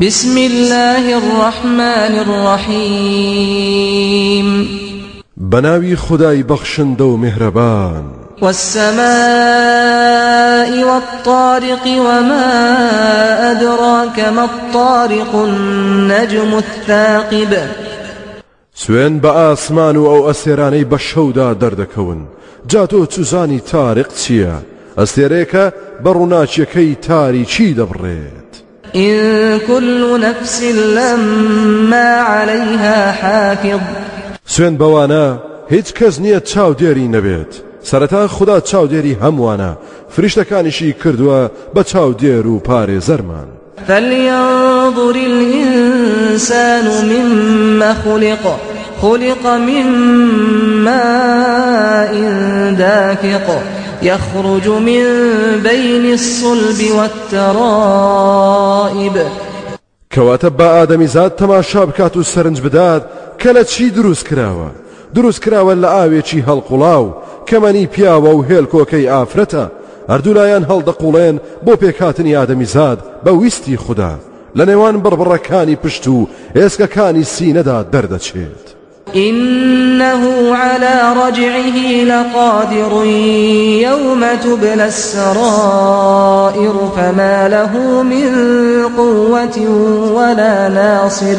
بسم الله الرحمن الرحيم بناوي خداي بخشن دو مهربان والسماء والطارق وما أدراك ما الطارق النجم الثاقب سوين بآسمان أو أسيراني بشودا دردكون جاتو تزاني طارق تيا أسيريكا بروناتشيكي تاري چي دبريت إن كل نفس لما عليها حافظ سوين بوانا هيج کەس نییە چاودێری نەبێت سەرەتا خدا چاودێری هەمووانە فریشتەکانیشی کردووە بە چاودێر و پارێزەرمان فلينظر الإنسان مما خلق من ماء دافق يخرج من بين الصلب والترائب کەواتە با ئادەمیزاد تەماشا بکات و سەرنج بدات کە لە چی دروست کراوە لە ئاوێکی هەڵقوڵاو کەمەنی پیاوە و هێلکۆکەی ئافرەتە هەردوولایەن هەڵدەقوڵێن بۆ پێکهاتنی ئادەمیزاد بە ویستی خوددا لە نێوان بڕبڕەکانی پشت و ئێسکەکانی سینەدا دەردەچێت إنه على رجعه لقادر يوم تبلى السرائر فما له من قوة ولا ناصر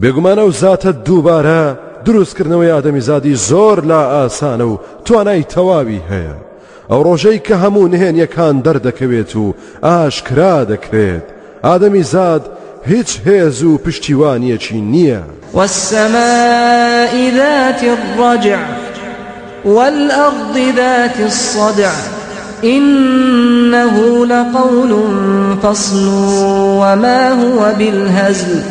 بێگومانە و زاتە دووبارە دروستکردنەوەی ئادەمیزادی زۆر لا ئاسانە و توانای تەواوی هەیە ئەو ڕۆژەی کە هەموو نهێنیەکان دەردەکەوێت و ئاشکرا دەکرێت ئادەمیزاد هیچ هێز و پشتیوانیەکی نییە والسماء ذات الرجع والأرض ذات الصدع إنه لقول فصل وما هو بالهزل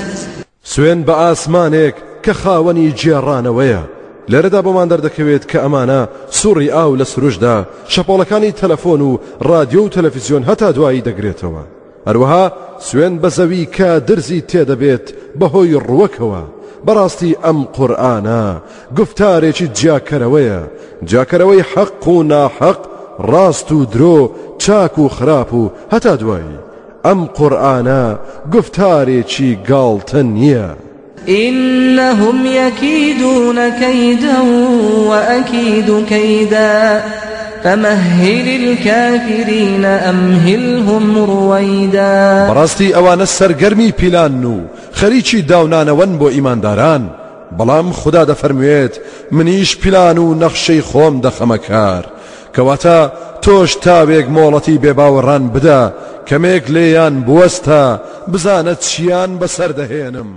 سوێن بە ئاسمانێک کە خاوەنی جێڕانەوەیە لێرەدا بۆمان دەردەکەوێت کە ئەمانە سوڕی ئاو لە سروشدا شەپۆڵەکانی تەلەفۆن و رادیۆ و تەلەڤیزیۆن هەتا دوایی دەگرێتەوە هەروەها سوێن بە زەوی کە درزی تێدەبێت بەهۆی ڕووەکەوە بەڕاستی ئەم قورئانە گفتارێکی جاکەرەوەی حەق و ناحەق ڕاست و درۆ چاک و خراپ و هەتا دوایی ئەم قورئانە گفتارێکی گاڵتە نییە إنهم يكيدون كيدا وأكيد كيدا فمهل الكافرين أمهلهم رويدا بەڕاستی ئەوانە سەرگەرمی پیلان و خەریکی داونانەوەن بۆ ئیمانداران بەڵام خدا دەفەرموێت منیش پیلان و نەخشەی خۆم دەخەمە کار کەواتە تۆش تاوێک مۆڵەتی بێباوەڕان بدە کەمێک لێیان بوەستە بزانە چیان بەسەر دەهێنم